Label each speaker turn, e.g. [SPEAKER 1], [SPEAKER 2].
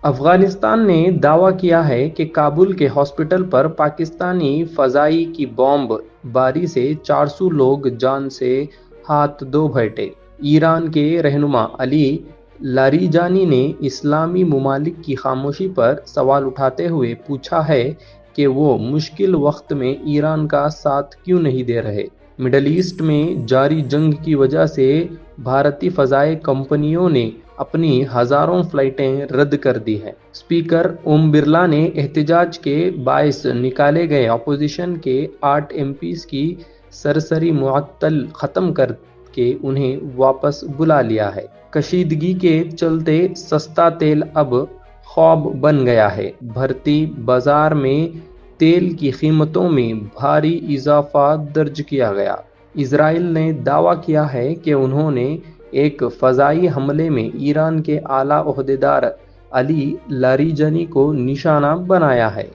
[SPEAKER 1] افغانستان نے دعویٰ کیا ہے کہ کابل کے ہاسپٹل پر پاکستانی فضائی کی بمب باری سے 400 لوگ جان سے ہاتھ دھو بیٹھے۔ ایران کے رہنما علی لاریجانی نے اسلامی ممالک کی خاموشی پر سوال اٹھاتے ہوئے پوچھا ہے کہ وہ مشکل وقت میں ایران کا ساتھ کیوں نہیں دے رہے۔ مڈل ایسٹ میں جاری جنگ کی وجہ سے بھارتی فضائی کمپنیوں نے اپنی ہزاروں فلائٹیں رد کر دی ہیں۔ اسپیکر اوم برلا نے احتجاج کے باعث نکالے گئے اپوزیشن کے 8 ایم پیز کی سرسری معطل ختم کر کے انہیں واپس بلا لیا ہے۔ کشیدگی کے چلتے سستا تیل اب خواب بن گیا ہے۔ بھارتی بازار میں تیل کی قیمتوں میں بھاری اضافہ درج کیا گیا۔ اسرائیل نے دعویٰ کیا ہے کہ انہوں نے ایک فضائی حملے میں ایران کے اعلیٰ عہدیدار علی لاریجانی کو نشانہ بنایا ہے۔